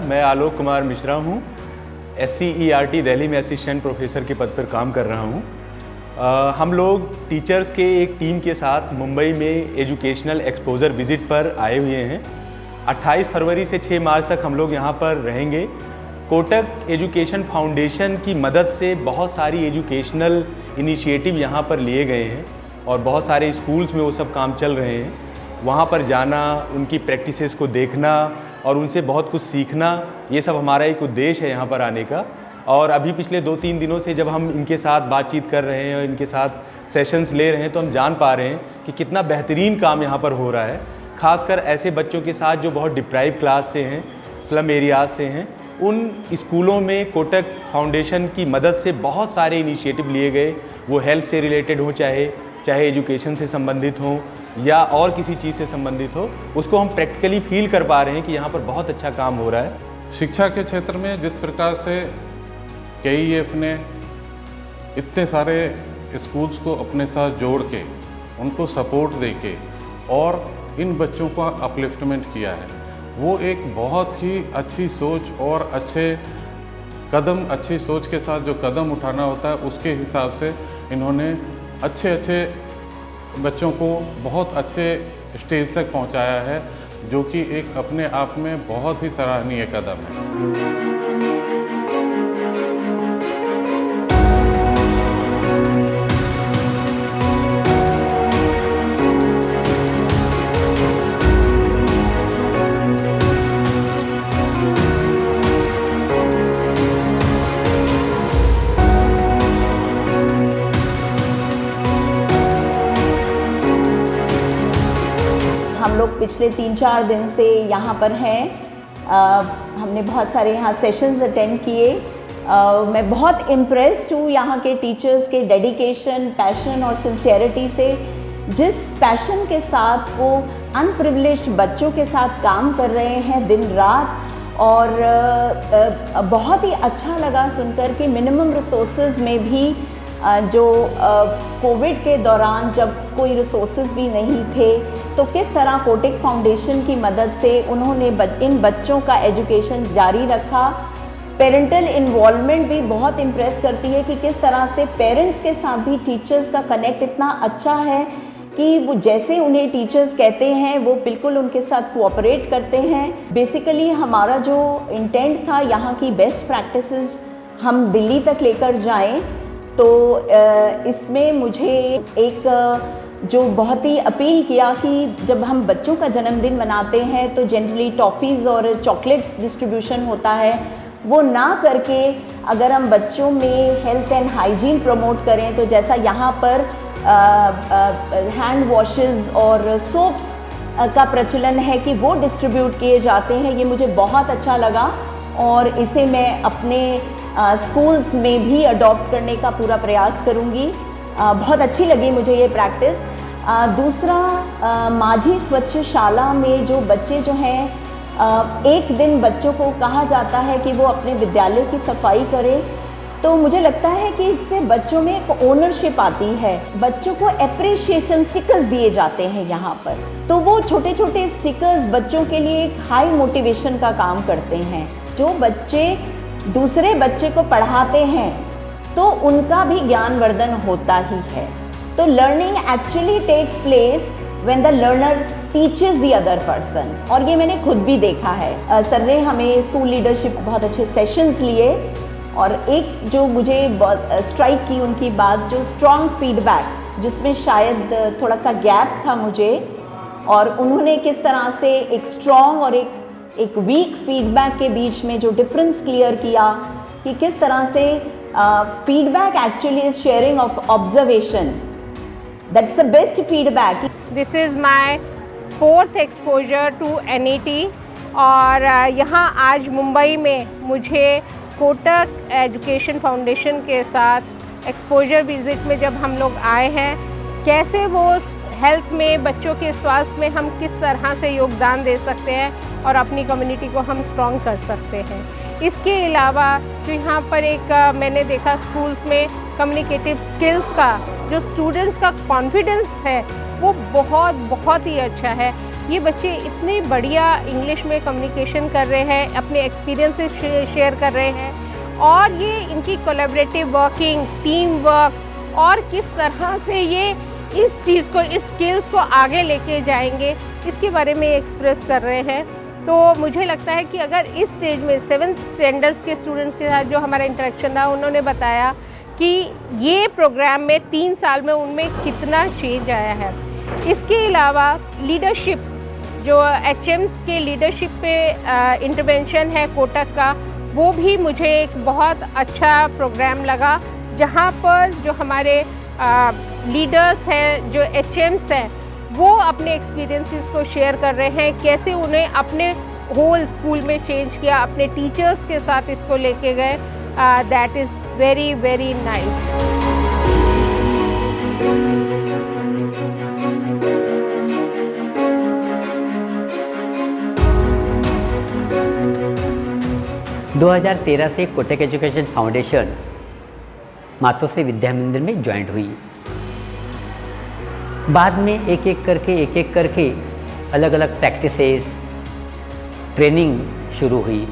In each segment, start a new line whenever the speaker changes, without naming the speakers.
मैं आलोक कुमार मिश्रा हूँ। SCERT दिल्ली में असिस्टेंट प्रोफेसर के पद पर काम कर रहा हूँ। हम लोग टीचर्स के एक टीम के साथ मुंबई में एजुकेशनल एक्सपोजर विजिट पर आए हुए हैं। 28 फरवरी से 6 मार्च तक हम लोग यहाँ पर रहेंगे। कोटक एजुकेशन फाउंडेशन की मदद से बहुत सारी एजुकेशनल इनिशिएटिव यहाँ पर लिए गए हैं और बहुत सारे स्कूल्स में वो सब काम चल रहे हैं। वहाँ पर जाना, उनकी प्रैक्टिसेस को देखना और उनसे बहुत कुछ सीखना, ये सब हमारा एक उद्देश्य है यहाँ पर आने का। और अभी पिछले 2-3 दिनों से जब हम इनके साथ बातचीत कर रहे हैं और इनके साथ सेशंस ले रहे हैं तो हम जान पा रहे हैं कि कितना बेहतरीन काम यहाँ पर हो रहा है। खासकर ऐसे बच्चों के साथ जो बहुत डिप्राइव क्लास से हैं, स्लम एरियाज से हैं, उन स्कूलों में कोटक फाउंडेशन की मदद से बहुत सारे इनिशिएटिव लिए गए। वो हेल्थ से रिलेटेड हो, चाहे एजुकेशन से संबंधित हो या और किसी चीज़ से संबंधित हो, उसको हम प्रैक्टिकली फील कर पा रहे हैं कि यहाँ पर बहुत अच्छा काम हो रहा है।
शिक्षा के क्षेत्र में जिस प्रकार से KEF ने इतने सारे स्कूल्स को अपने साथ जोड़ के उनको सपोर्ट दे के और इन बच्चों का अपलिफ्टमेंट किया है, वो एक बहुत ही अच्छी सोच और अच्छी सोच के साथ जो कदम उठाना होता है उसके हिसाब से इन्होंने अच्छे बच्चों को बहुत अच्छे स्टेज तक पहुंचाया है, जो कि एक अपने आप में बहुत ही सराहनीय कदम है।
हम लोग पिछले 3-4 दिन से यहाँ पर हैं। हमने बहुत सारे यहाँ सेशंस अटेंड किए। मैं बहुत इम्प्रेस्ड हूँ यहाँ के टीचर्स के डेडिकेशन, पैशन और सिंसियरिटी से। जिस पैशन के साथ वो अनप्रिविलेज्ड बच्चों के साथ काम कर रहे हैं दिन रात, और बहुत ही अच्छा लगा सुनकर कि मिनिमम रिसोर्सेज में भी जो कोविड के दौरान जब कोई रिसोर्सेज भी नहीं थे तो किस तरह कोटक फाउंडेशन की मदद से उन्होंने इन बच्चों का एजुकेशन जारी रखा। पेरेंटल इन्वॉल्वमेंट भी बहुत इम्प्रेस करती है कि किस तरह से पेरेंट्स के साथ भी टीचर्स का कनेक्ट इतना अच्छा है कि वो जैसे उन्हें टीचर्स कहते हैं वो बिल्कुल उनके साथ कोऑपरेट करते हैं। बेसिकली हमारा जो इंटेंट था यहाँ की बेस्ट प्रैक्टिसेस हम दिल्ली तक लेकर जाएं, तो इसमें मुझे एक जो बहुत ही अपील किया कि जब हम बच्चों का जन्मदिन मनाते हैं तो जनरली टॉफ़ीज़ और चॉकलेट्स डिस्ट्रीब्यूशन होता है, वो ना करके अगर हम बच्चों में हेल्थ एंड हाइजीन प्रमोट करें, तो जैसा यहाँ पर हैंड वॉशेस और सोप्स का प्रचलन है कि वो डिस्ट्रीब्यूट किए जाते हैं, ये मुझे बहुत अच्छा लगा और इसे मैं अपने स्कूल्स में भी अडॉप्ट करने का पूरा प्रयास करूँगी। बहुत अच्छी लगी मुझे ये प्रैक्टिस। दूसरा, माझी स्वच्छ शाला में जो बच्चे जो हैं, एक दिन बच्चों को कहा जाता है कि वो अपने विद्यालय की सफाई करें, तो मुझे लगता है कि इससे बच्चों में एक ओनरशिप आती है। बच्चों को एप्रिशिएशन स्टिकर्स दिए जाते हैं यहाँ पर, तो वो छोटे छोटे स्टिकर्स बच्चों के लिए एक हाई मोटिवेशन का काम करते हैं। जो बच्चे दूसरे बच्चे को पढ़ाते हैं तो उनका भी ज्ञानवर्धन होता ही है। तो learning actually takes place when the learner teaches the other person, और ये मैंने खुद भी देखा है। सर ने हमें स्कूल लीडरशिप बहुत अच्छे सेशंस लिए, और एक जो मुझे स्ट्राइक की उनकी बात, जो स्ट्रॉन्ग फीडबैक, जिसमें शायद थोड़ा सा गैप था मुझे, और उन्होंने किस तरह से एक स्ट्रॉन्ग और एक वीक फीडबैक के बीच में जो डिफरेंस क्लियर किया कि किस तरह से feedback actually is sharing of observation. That's the best feedback.
This is my 4th exposure to NET, और यहाँ आज मुंबई में मुझे कोटक एजुकेशन फाउंडेशन के साथ एक्सपोजर विजिट में जब हम लोग आए हैं, कैसे वो हेल्थ में, बच्चों के स्वास्थ्य में हम किस तरह से योगदान दे सकते हैं और अपनी कम्युनिटी को हम स्ट्रॉन्ग कर सकते हैं। इसके अलावा जो यहाँ पर एक मैंने देखा स्कूल्स में कम्युनिकेटिव स्किल्स का, जो स्टूडेंट्स का कॉन्फिडेंस है वो बहुत ही अच्छा है। ये बच्चे इतने बढ़िया इंग्लिश में कम्युनिकेशन कर रहे हैं, अपने एक्सपीरियंसेस शेयर कर रहे हैं, और ये इनकी कोलैबोरेटिव वर्किंग, टीम वर्क, और किस तरह से ये इस चीज़ को, इस स्किल्स को आगे लेके जाएंगे, इसके बारे में एक्सप्रेस कर रहे हैं। तो मुझे लगता है कि अगर इस स्टेज में 7th स्टैंडर्ड्स के स्टूडेंट्स के साथ जो हमारा इंटरेक्शन रहा, उन्होंने बताया कि ये प्रोग्राम में 3 साल में उनमें कितना चेंज आया है। इसके अलावा लीडरशिप, जो HMs के लीडरशिप पे इंटरवेंशन है कोटक का, वो भी मुझे एक बहुत अच्छा प्रोग्राम लगा, जहाँ पर जो हमारे लीडर्स हैं, जो HMs हैं, वो अपने एक्सपीरियंसेस को शेयर कर रहे हैं, कैसे उन्हें अपने होल स्कूल में चेंज किया, अपने टीचर्स के साथ इसको लेके गए। That is very very nice.
– 2013 से कोटक एजुकेशन फाउंडेशन मातोश्री विद्या मंदिर में ज्वाइंट हुई। बाद में एक एक करके अलग अलग प्रैक्टिसेस, ट्रेनिंग शुरू हुई।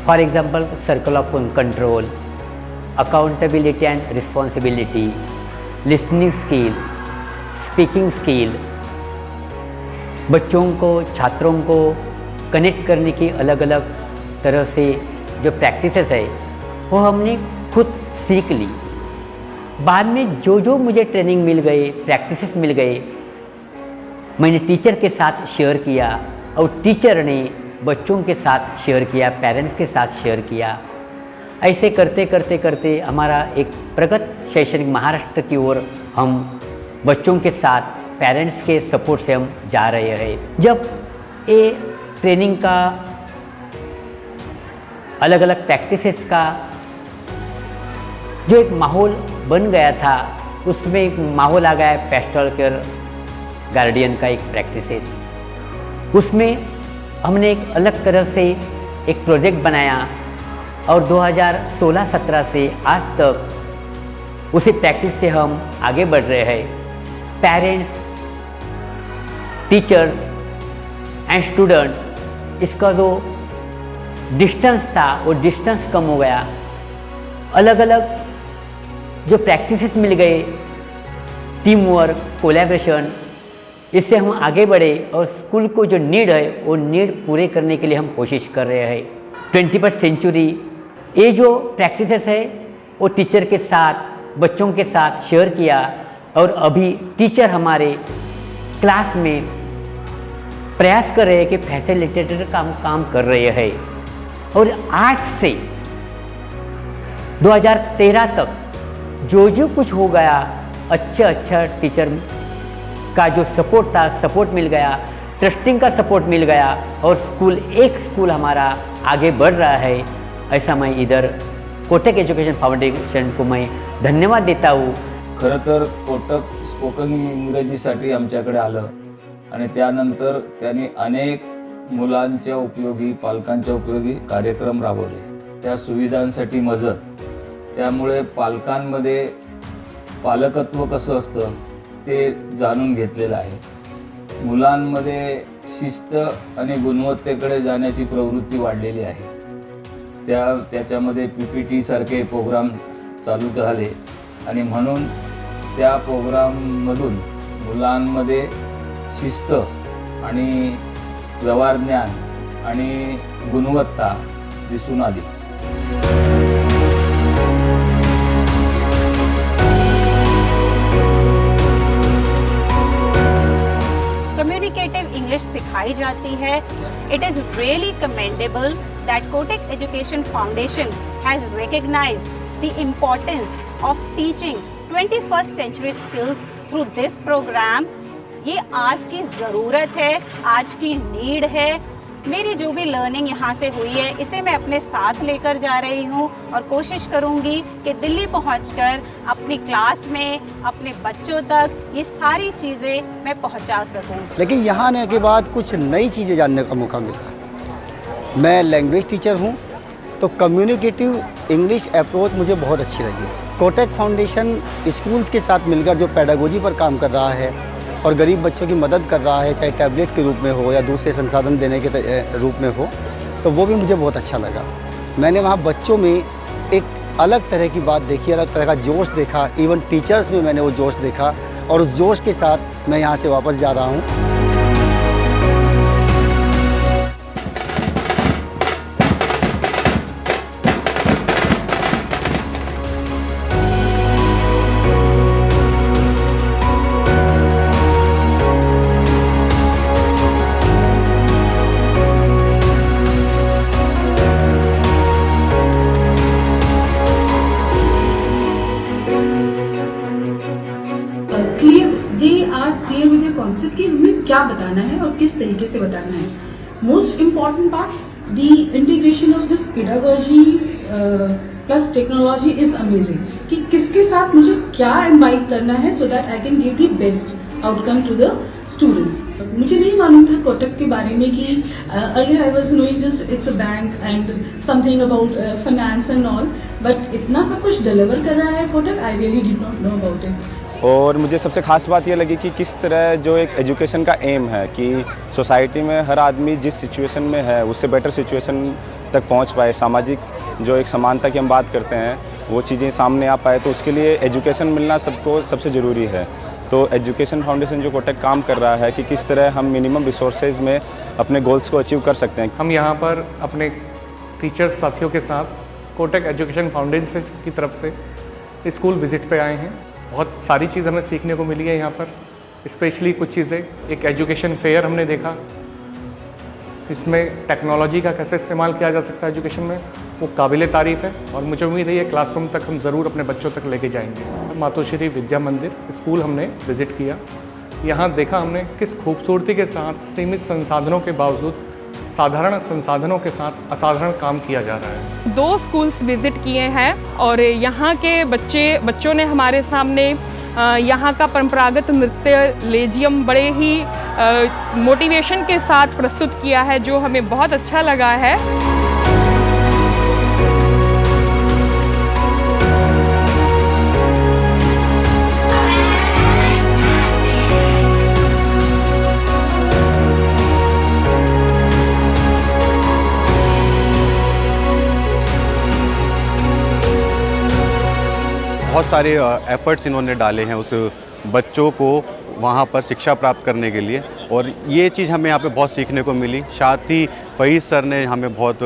For example circle of control, accountability and responsibility, listening skill, speaking skill, बच्चों को, छात्रों को कनेक्ट करने की अलग अलग तरह से जो प्रैक्टिसेस है वो हमने खुद सीख ली। बाद में जो जो मुझे ट्रेनिंग मिल गए, प्रैक्टिसेस मिल गए, मैंने टीचर के साथ शेयर किया और टीचर ने बच्चों के साथ शेयर किया, पेरेंट्स के साथ शेयर किया। ऐसे करते करते करते हमारा एक प्रगत शैक्षणिक महाराष्ट्र की ओर हम बच्चों के साथ पेरेंट्स के सपोर्ट से हम जा रहे हैं। जब ये ट्रेनिंग का, अलग अलग प्रैक्टिसेस का जो एक माहौल बन गया था, उसमें एक माहौल आ गया पेस्टोरल केयर गार्डियन का एक प्रैक्टिसेस। उसमें हमने एक अलग तरह से एक प्रोजेक्ट बनाया और 2016-17 से आज तक उसी प्रैक्टिस से हम आगे बढ़ रहे हैं। पेरेंट्स, टीचर्स एंड स्टूडेंट, इसका जो डिस्टेंस था वो डिस्टेंस कम हो गया। अलग अलग जो प्रैक्टिसेस मिल गए, टीम वर्क, कोलैबोरेशन, इससे हम आगे बढ़े और स्कूल को जो नीड है वो नीड पूरे करने के लिए हम कोशिश कर रहे हैं। 21st सेंचुरी, ये जो प्रैक्टिसेस है वो टीचर के साथ, बच्चों के साथ शेयर किया और अभी टीचर हमारे क्लास में प्रयास कर रहे हैं कि फैसिलिटेटर का काम कर रहे हैं। और आज से 2013 तक जो कुछ हो गया, अच्छा टीचर का जो सपोर्ट था, सपोर्ट मिल गया, ट्रस्टिंग का सपोर्ट मिल गया और स्कूल हमारा आगे बढ़ रहा है। ऐसा मैं इधर कोटक एजुकेशन फाउंडेशन को मैं धन्यवाद देता हूँ।
खरं तर कोटक स्पोकन इंग्रजीसाठी आमच्याकडे आलं आणि त्यानंतर त्यांनी अनेक मुलांच्या उपयोगी, पालकांच्या उपयोगी कार्यक्रम राबवले, त्या सुविधांसाठी मदत। त्यामुळे पालकांमध्ये पालकत्व कसं असतं ते जाणून घेतलेलं आहे। मुलांमध्ये शिस्त आणि गुणवत्तेकडे जाण्याची प्रवृत्ती वाढलेली आहे। त्याच्यामध्ये PPT सारखे प्रोग्राम चालू झाले आणि म्हणून त्या प्रोग्राममधून मुलांमध्ये शिस्त आणि व्यवहार ज्ञान आणि गुणवत्ता दिसून आली।
कम्युनिकेटिव इंग्लिश सिखाई जाती है। It is really commendable that Kotak education foundation has recognised the importance of teaching 21st century skills through this programme. ये आज की ज़रूरत है, आज की नीड है। मेरी जो भी लर्निंग यहाँ से हुई है इसे मैं अपने साथ लेकर जा रही हूँ और कोशिश करूँगी कि दिल्ली पहुँचकर अपनी क्लास में अपने बच्चों तक ये सारी चीज़ें मैं पहुँचा सकूँ।
लेकिन यहाँ आने के बाद कुछ नई चीज़ें जानने का मौका मिला। मैं लैंग्वेज टीचर हूँ, तो कम्युनिकेटिव इंग्लिश अप्रोच मुझे बहुत अच्छी लगी। कोटक फाउंडेशन स्कूल्स के साथ मिलकर जो पेडागोजी पर काम कर रहा है और गरीब बच्चों की मदद कर रहा है, चाहे टैबलेट के रूप में हो या दूसरे संसाधन देने के रूप में हो, तो वो भी मुझे बहुत अच्छा लगा। मैंने वहाँ बच्चों में एक अलग तरह की बात देखी, अलग तरह का जोश देखा, इवन टीचर्स में मैंने वो जोश देखा और उस जोश के साथ मैं यहाँ से वापस जा रहा हूँ।
क्लियर विद योर कॉन्सेप्ट कि हमें क्या बताना है और किस तरीके से बताना है। Most important part the integration of this pedagogy plus technology is amazing कि किसके साथ मुझे क्या इम्बाइब करना है so that I can give the best outcome to the students. मुझे नहीं मालूम था कोटक के बारे में कि earlier I was knowing just it's a bank and something about finance and all, but इतना सब कुछ डिलीवर कर रहा है Kotak, I really did not know about it.
और मुझे सबसे ख़ास बात ये लगी कि किस तरह जो एक एजुकेशन का एम है कि सोसाइटी में हर आदमी जिस सिचुएशन में है उससे बेटर सिचुएशन तक पहुंच पाए, सामाजिक जो एक समानता की हम बात करते हैं वो चीज़ें सामने आ पाए, तो उसके लिए एजुकेशन मिलना सबको सबसे ज़रूरी है। तो एजुकेशन फाउंडेशन जो कोटक काम कर रहा है कि किस तरह हम मिनिमम रिसोर्सेज में अपने गोल्स को अचीव कर सकते हैं।
हम यहाँ पर अपने टीचर्स साथियों के साथ कोटक एजुकेशन फाउंडेशन की तरफ से स्कूल विज़िट पे आए हैं। बहुत सारी चीज़ हमें सीखने को मिली है यहाँ पर, स्पेशली कुछ चीज़ें, एक एजुकेशन फेयर हमने देखा, इसमें टेक्नोलॉजी का कैसे इस्तेमाल किया जा सकता है एजुकेशन में, वो काबिल तारीफ़ है और मुझे उम्मीद है ये क्लासरूम तक हम ज़रूर अपने बच्चों तक लेके जाएंगे। मातोश्री विद्या मंदिर स्कूल हमने विज़िट किया, यहाँ देखा हमने किस खूबसूरती के साथ सीमित संसाधनों के बावजूद साधारण संसाधनों के साथ असाधारण काम किया जा रहा है।
2 स्कूल्स विज़िट किए हैं और यहाँ के बच्चों ने हमारे सामने यहाँ का परंपरागत नृत्य लेजियम बड़े ही मोटिवेशन के साथ प्रस्तुत किया है, जो हमें बहुत अच्छा लगा है।
बहुत सारे एफ़र्ट्स इन्होंने डाले हैं उस बच्चों को वहाँ पर शिक्षा प्राप्त करने के लिए, और ये चीज़ हमें यहाँ पे बहुत सीखने को मिली। साथ ही फईज़ सर ने हमें बहुत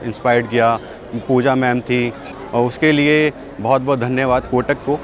इंस्पायर्ड किया, पूजा मैम थी, और उसके लिए बहुत बहुत धन्यवाद कोटक को।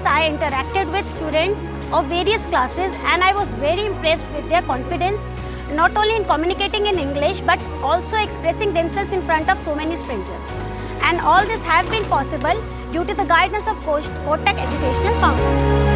I interacted with students of various classes and I was very impressed with their confidence, not only in communicating in English but also expressing themselves in front of so many strangers. And all this have been possible due to the guidance of Kotak Educational Foundation.